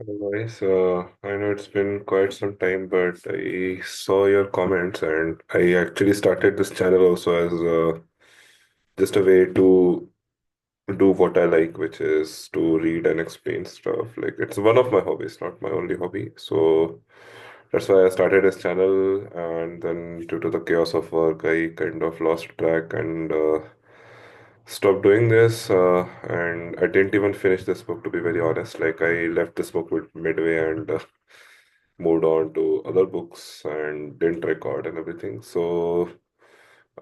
Otherwise, I know it's been quite some time, but I saw your comments and I actually started this channel also as just a way to do what I like, which is to read and explain stuff. Like it's one of my hobbies, not my only hobby. So that's why I started this channel, and then due to the chaos of work, I kind of lost track and stopped doing this. And I didn't even finish this book, to be very honest. Like I left this book with midway and moved on to other books and didn't record and everything. So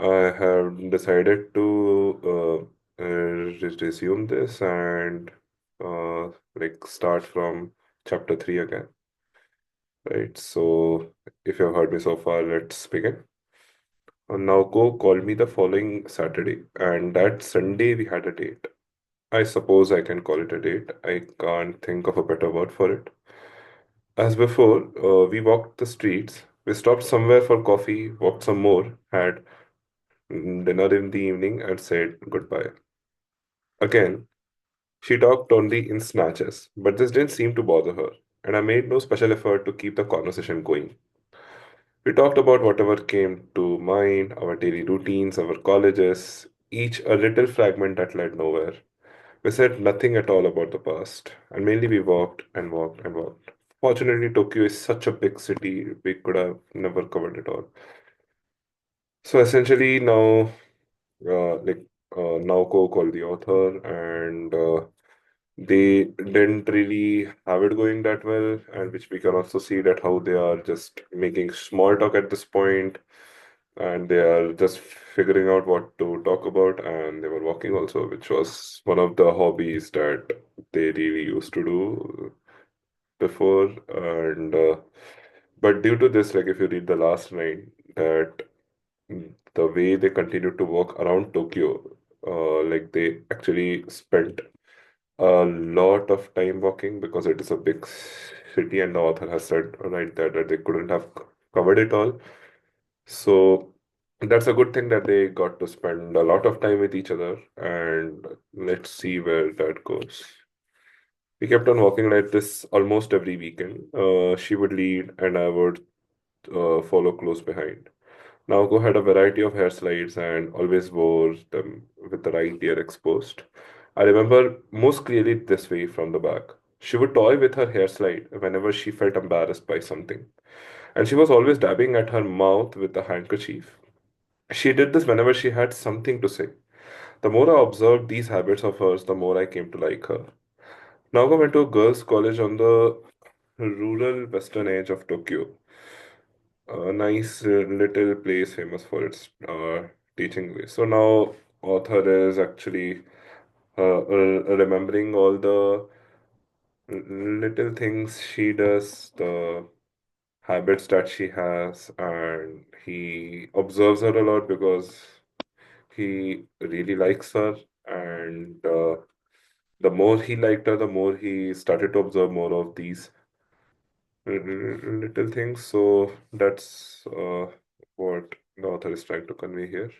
I have decided to resume this and like start from chapter 3 again. Right. So if you've heard me so far, let's begin. Naoko called me the following Saturday, and that Sunday we had a date. I suppose I can call it a date. I can't think of a better word for it. As before, we walked the streets. We stopped somewhere for coffee, walked some more, had dinner in the evening, and said goodbye. Again, she talked only in snatches, but this didn't seem to bother her, and I made no special effort to keep the conversation going. We talked about whatever came to mind, our daily routines, our colleges, each a little fragment that led nowhere. We said nothing at all about the past, and mainly we walked and walked and walked. Fortunately, Tokyo is such a big city, we could have never covered it all. So essentially, now, like, Naoko called the author, and they didn't really have it going that well, and which we can also see that how they are just making small talk at this point, and they are just figuring out what to talk about, and they were walking also, which was one of the hobbies that they really used to do before. And but due to this, like if you read the last line, that the way they continued to walk around Tokyo, like they actually spent a lot of time walking because it is a big city, and the author has said right there that they couldn't have covered it all. So that's a good thing that they got to spend a lot of time with each other, and let's see where that goes. We kept on walking like this almost every weekend. She would lead, and I would follow close behind. Naoko had a variety of hair slides and always wore them with the right ear exposed. I remember most clearly this way from the back. She would toy with her hair slide whenever she felt embarrassed by something, and she was always dabbing at her mouth with a handkerchief. She did this whenever she had something to say. The more I observed these habits of hers, the more I came to like her. Naoko went to a girls' college on the rural western edge of Tokyo, a nice little place famous for its teaching way. So now author is actually remembering all the little things she does, the habits that she has, and he observes her a lot because he really likes her. And the more he liked her, the more he started to observe more of these little things. So that's what the author is trying to convey here.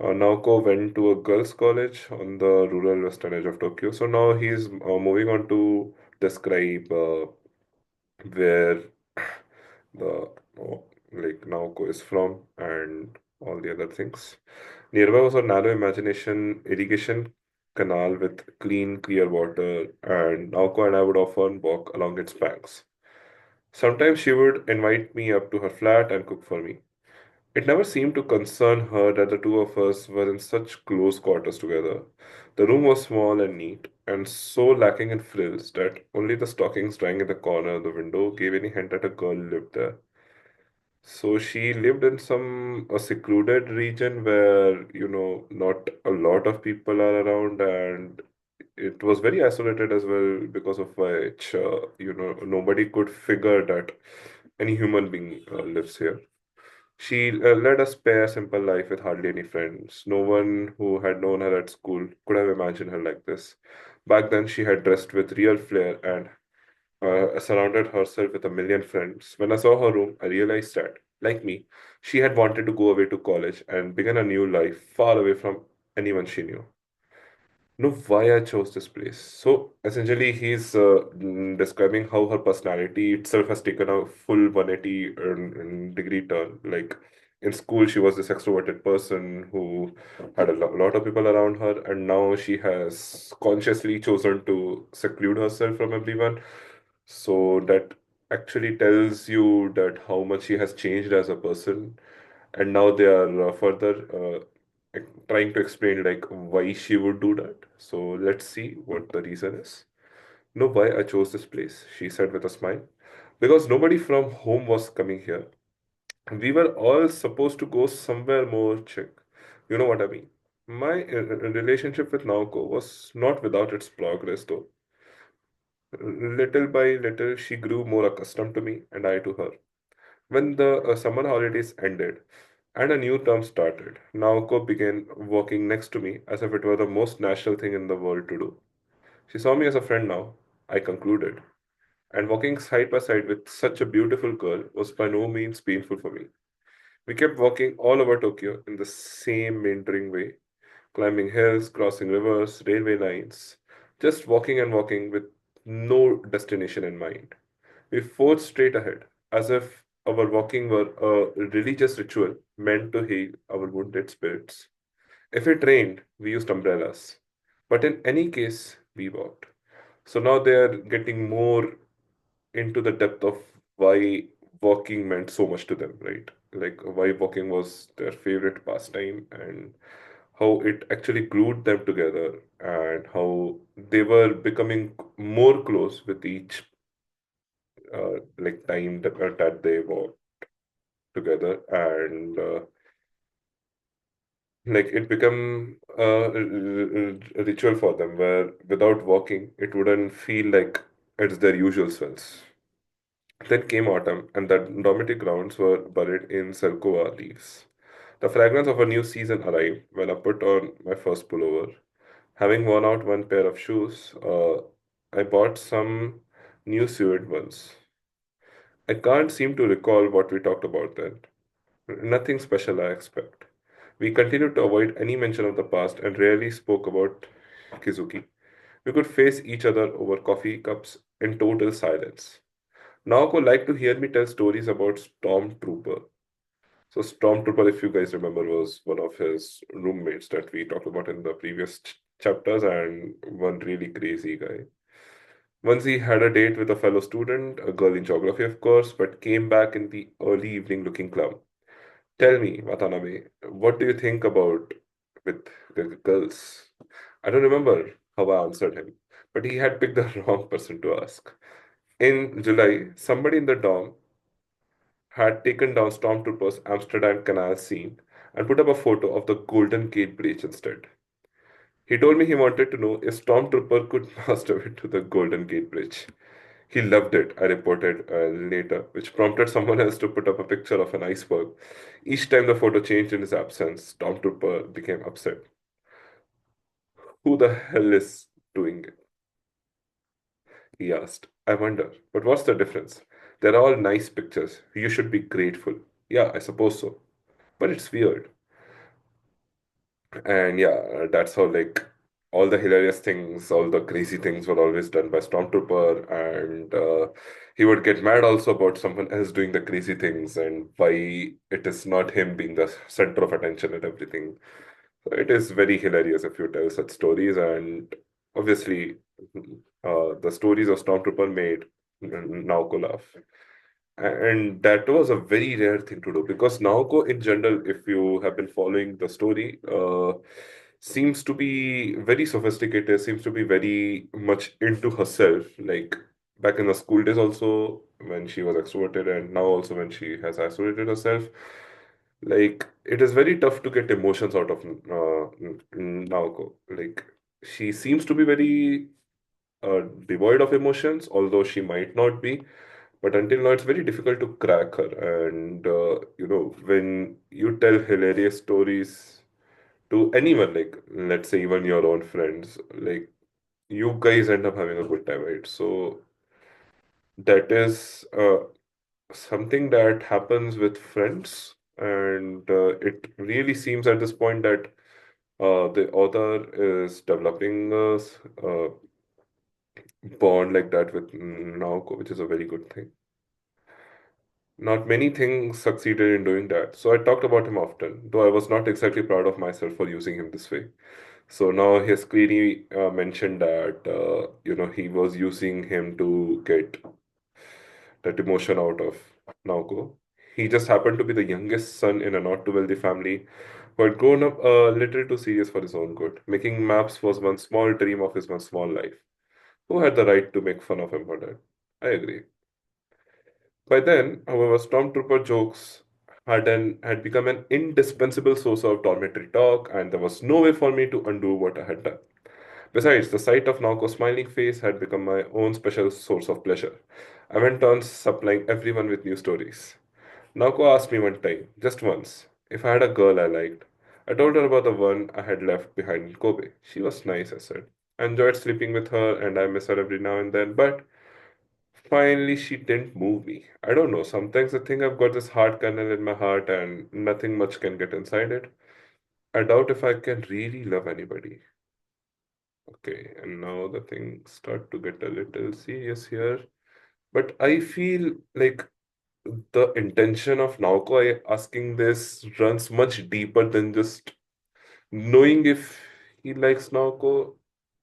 Naoko went to a girls' college on the rural western edge of Tokyo. So now he's moving on to describe where the like Naoko is from and all the other things. Nearby was a narrow imagination irrigation canal with clean, clear water, and Naoko and I would often walk along its banks. Sometimes she would invite me up to her flat and cook for me. It never seemed to concern her that the two of us were in such close quarters together. The room was small and neat, and so lacking in frills that only the stockings drying in the corner of the window gave any hint that a girl lived there. So she lived in some a secluded region where, not a lot of people are around, and it was very isolated as well, because of which, nobody could figure that any human being lives here. She led a spare, simple life with hardly any friends. No one who had known her at school could have imagined her like this. Back then, she had dressed with real flair and surrounded herself with a million friends. When I saw her room, I realized that, like me, she had wanted to go away to college and begin a new life far away from anyone she knew. know why I chose this place. So essentially, he's describing how her personality itself has taken a full 180 degree turn. Like in school, she was this extroverted person who had a lot of people around her, and now she has consciously chosen to seclude herself from everyone. So that actually tells you that how much she has changed as a person, and now they are further trying to explain like why she would do that. So let's see what the reason is. No, why I chose this place, she said with a smile. Because nobody from home was coming here. We were all supposed to go somewhere more chick. You know what I mean? My relationship with Naoko was not without its progress though. Little by little, she grew more accustomed to me and I to her. When the summer holidays ended and a new term started, Naoko began walking next to me as if it were the most natural thing in the world to do. She saw me as a friend now, I concluded, and walking side by side with such a beautiful girl was by no means painful for me. We kept walking all over Tokyo in the same meandering way, climbing hills, crossing rivers, railway lines, just walking and walking with no destination in mind. We forged straight ahead, as if our walking were a religious ritual meant to heal our wounded spirits. If it rained, we used umbrellas. But in any case, we walked. So now they are getting more into the depth of why walking meant so much to them, right? Like why walking was their favorite pastime and how it actually glued them together and how they were becoming more close with each like time that they walk together and like it become a ritual for them where without walking it wouldn't feel like it's their usual selves. Then came autumn and the dormitory grounds were buried in Selkova leaves. The fragrance of a new season arrived when I put on my first pullover. Having worn out one pair of shoes, I bought some new suede ones. I can't seem to recall what we talked about then. Nothing special, I expect. We continued to avoid any mention of the past and rarely spoke about Kizuki. We could face each other over coffee cups in total silence. Naoko liked to hear me tell stories about Stormtrooper. So, Stormtrooper, if you guys remember, was one of his roommates that we talked about in the previous chapters and one really crazy guy. Once he had a date with a fellow student, a girl in geography, of course, but came back in the early evening looking glum. Tell me, Watanabe, what do you think about with the girls? I don't remember how I answered him, but he had picked the wrong person to ask. In July, somebody in the dorm had taken down Stormtrooper's Amsterdam Canal scene and put up a photo of the Golden Gate Bridge instead. He told me he wanted to know if Stormtrooper could masturbate to the Golden Gate Bridge. He loved it, I reported later, which prompted someone else to put up a picture of an iceberg. Each time the photo changed in his absence, Stormtrooper became upset. Who the hell is doing it? He asked. I wonder, but what's the difference? They're all nice pictures. You should be grateful. Yeah, I suppose so. But it's weird. And yeah, that's how like all the hilarious things, all the crazy things were always done by Stormtrooper, and he would get mad also about someone else doing the crazy things and why it is not him being the center of attention and everything. So it is very hilarious if you tell such stories, and obviously, the stories of Stormtrooper made Naoko laugh. And that was a very rare thing to do because Naoko, in general, if you have been following the story, seems to be very sophisticated, seems to be very much into herself. Like back in the school days, also when she was extroverted, and now also when she has isolated herself. Like it is very tough to get emotions out of Naoko. Like she seems to be very devoid of emotions, although she might not be. But until now, it's very difficult to crack her. And when you tell hilarious stories to anyone, like let's say even your own friends, like you guys end up having a good time, right? So that is something that happens with friends, and it really seems at this point that The author is developing a bond like that with Naoko, which is a very good thing. Not many things succeeded in doing that. So I talked about him often, though I was not exactly proud of myself for using him this way. So now he has clearly mentioned that he was using him to get that emotion out of Naoko. He just happened to be the youngest son in a not too wealthy family who had grown up a little too serious for his own good. Making maps was one small dream of his one small life. Who had the right to make fun of him for that? I agree. By then, however, stormtrooper jokes had become an indispensable source of dormitory talk, and there was no way for me to undo what I had done. Besides, the sight of Naoko's smiling face had become my own special source of pleasure. I went on supplying everyone with new stories. Naoko asked me one time, just once, if I had a girl I liked. I told her about the one I had left behind in Kobe. She was nice, I said. I enjoyed sleeping with her and I miss her every now and then, but finally she didn't move me. I don't know, sometimes I think I've got this hard kernel in my heart and nothing much can get inside it. I doubt if I can really love anybody. Okay, and now the things start to get a little serious here. But I feel like the intention of Naoko asking this runs much deeper than just knowing if he likes Naoko.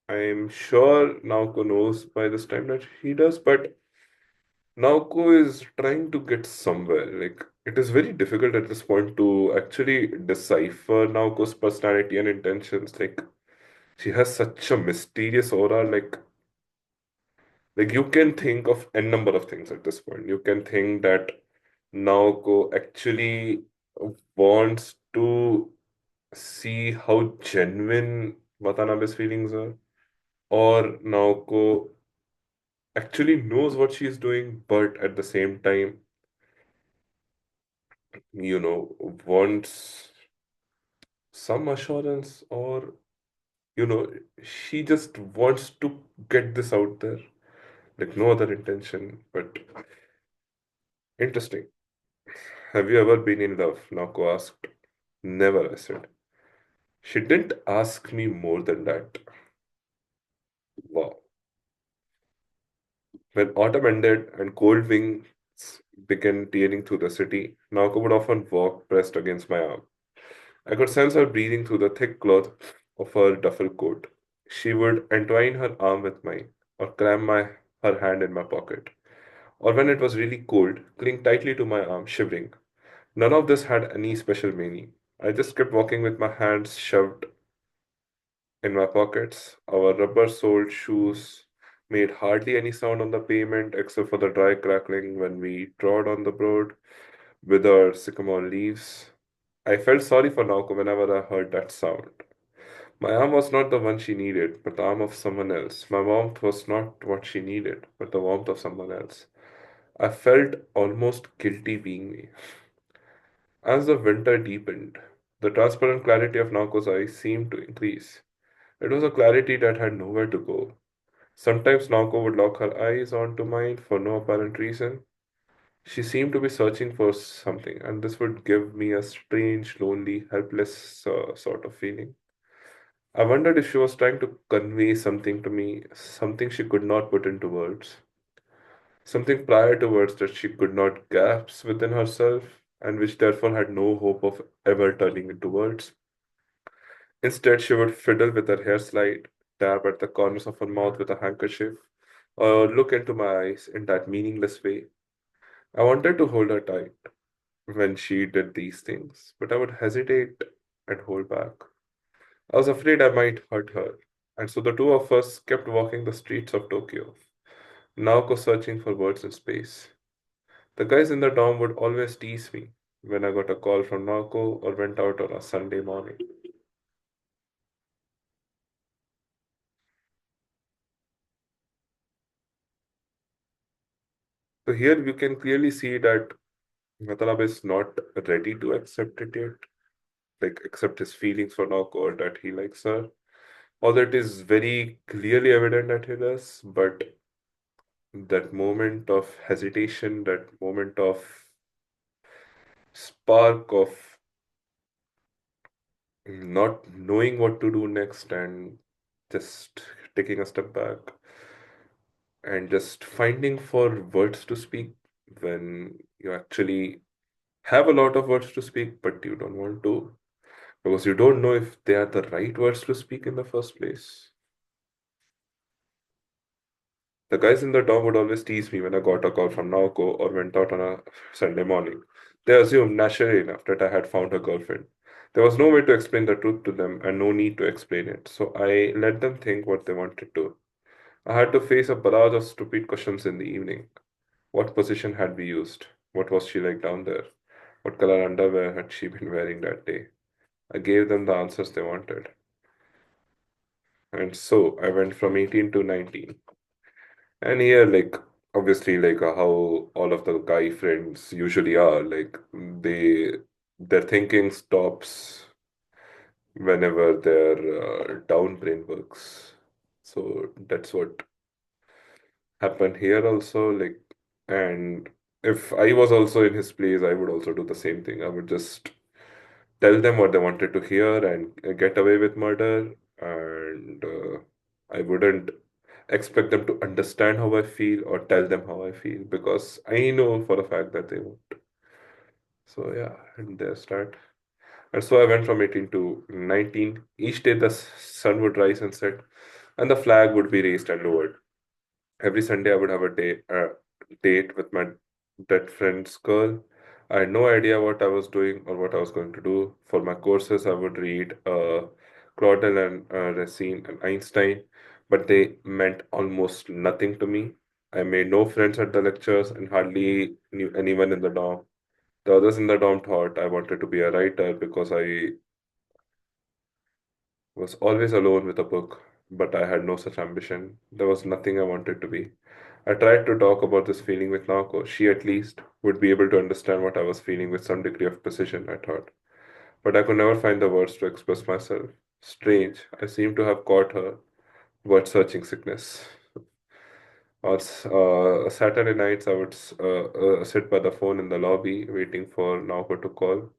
I'm sure Naoko knows by this time that he does, but Naoko is trying to get somewhere. Like, it is very difficult at this point to actually decipher Naoko's personality and intentions. Like, she has such a mysterious aura. Like you can think of n number of things at this point. You can think that Naoko actually wants to see how genuine Watanabe's feelings are, or Naoko actually knows what she's doing, but at the same time, wants some assurance, or you know, she just wants to get this out there, like no other intention. But interesting. Have you ever been in love? Naoko asked. Never, I said. She didn't ask me more than that. Wow. When autumn ended and cold winds began tearing through the city, Naoko would often walk pressed against my arm. I could sense her breathing through the thick cloth of her duffel coat. She would entwine her arm with mine, or cram her hand in my pocket, or when it was really cold, cling tightly to my arm, shivering. None of this had any special meaning. I just kept walking with my hands shoved in my pockets. Our rubber-soled shoes made hardly any sound on the pavement except for the dry crackling when we trod on the road with our sycamore leaves. I felt sorry for Naoko whenever I heard that sound. My arm was not the one she needed, but the arm of someone else. My warmth was not what she needed, but the warmth of someone else. I felt almost guilty being me. As the winter deepened, the transparent clarity of Naoko's eyes seemed to increase. It was a clarity that had nowhere to go. Sometimes Naoko would lock her eyes onto mine for no apparent reason. She seemed to be searching for something, and this would give me a strange, lonely, helpless sort of feeling. I wondered if she was trying to convey something to me, something she could not put into words, something prior to words that she could not grasp within herself, and which therefore had no hope of ever turning into words. Instead, she would fiddle with her hair slide, dab at the corners of her mouth with a handkerchief, or look into my eyes in that meaningless way. I wanted to hold her tight when she did these things, but I would hesitate and hold back. I was afraid I might hurt her, and so the two of us kept walking the streets of Tokyo, Naoko searching for words in space. The guys in the dorm would always tease me when I got a call from Naoko or went out on a Sunday morning. So here you can clearly see that Watanabe is not ready to accept it yet, like accept his feelings for Naoko or that he likes her. Although it is very clearly evident that he does, but that moment of hesitation, that moment of spark of not knowing what to do next and just taking a step back and just finding for words to speak when you actually have a lot of words to speak, but you don't want to because you don't know if they are the right words to speak in the first place. The guys in the dorm would always tease me when I got a call from Naoko or went out on a Sunday morning. They assumed naturally enough that I had found a girlfriend. There was no way to explain the truth to them and no need to explain it, so I let them think what they wanted to. I had to face a barrage of stupid questions in the evening. What position had we used? What was she like down there? What color underwear had she been wearing that day? I gave them the answers they wanted. And so I went from 18 to 19. And here, obviously, how all of the guy friends usually are, their thinking stops whenever their down brain works. So that's what happened here also. And if I was also in his place, I would also do the same thing. I would just tell them what they wanted to hear and get away with murder. And I wouldn't expect them to understand how I feel or tell them how I feel because I know for a fact that they won't. So yeah, and there's that. And so I went from 18 to 19. Each day the sun would rise and set, and the flag would be raised and lowered. Every Sunday I would have a date with my dead friend's girl. I had no idea what I was doing or what I was going to do. For my courses, I would read Claudel and Racine and Einstein, but they meant almost nothing to me. I made no friends at the lectures and hardly knew anyone in the dorm. The others in the dorm thought I wanted to be a writer because I was always alone with a book, but I had no such ambition. There was nothing I wanted to be. I tried to talk about this feeling with Naoko. She, at least, would be able to understand what I was feeling with some degree of precision, I thought. But I could never find the words to express myself. Strange, I seemed to have caught her word searching sickness. On Saturday nights, I would sit by the phone in the lobby waiting for Naoko to call.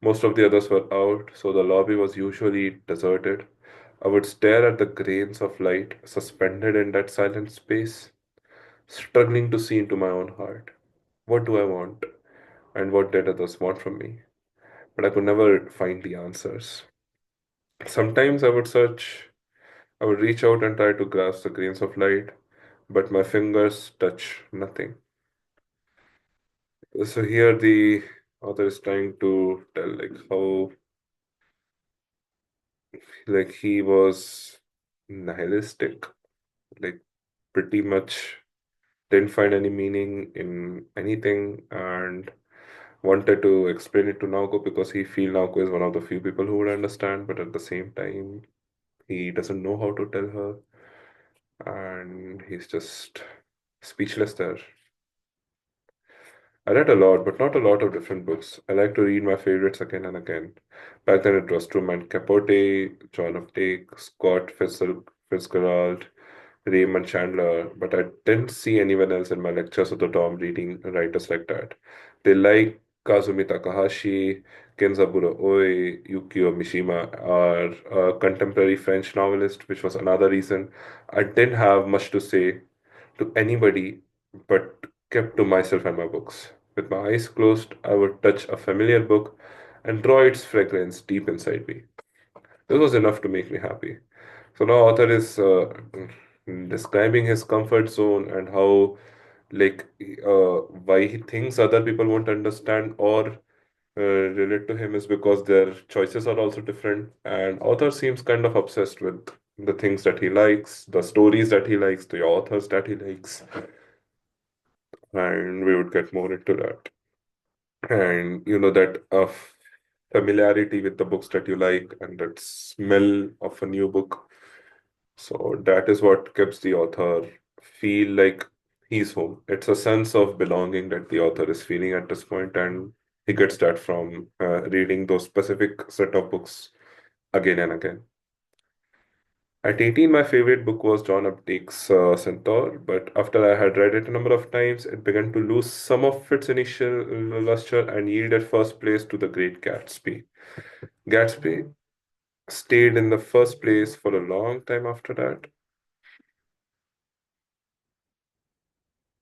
Most of the others were out, so the lobby was usually deserted. I would stare at the grains of light suspended in that silent space, struggling to see into my own heart. What do I want? And what did others want from me? But I could never find the answers. Sometimes I would reach out and try to grasp the grains of light, but my fingers touch nothing. So here the author is trying to tell how he was nihilistic, like pretty much didn't find any meaning in anything and wanted to explain it to Naoko because he feel Naoko is one of the few people who would understand, but at the same time he doesn't know how to tell her and he's just speechless there. I read a lot, but not a lot of different books. I like to read my favorites again and again. Back then it was Truman Capote, John of Take, Fitzgerald, Raymond Chandler, but I didn't see anyone else in my lectures at the dorm reading writers like that. They like Kazumi Takahashi, Kenzaburo Oe, Yukio Mishima, are a contemporary French novelist, which was another reason I didn't have much to say to anybody but kept to myself and my books. With my eyes closed, I would touch a familiar book and draw its fragrance deep inside me. This was enough to make me happy. So now author is describing his comfort zone and how like why he thinks other people won't understand or relate to him is because their choices are also different. And author seems kind of obsessed with the things that he likes, the stories that he likes, the authors that he likes, and we would get more into that. And you know that familiarity with the books that you like and that smell of a new book. So that is what gives the author feel like he's home. It's a sense of belonging that the author is feeling at this point, and he gets that from reading those specific set of books again and again. At 18, my favorite book was John Updike's Centaur, but after I had read it a number of times, it began to lose some of its initial luster and yielded first place to The Great Gatsby. Gatsby stayed in the first place for a long time after that.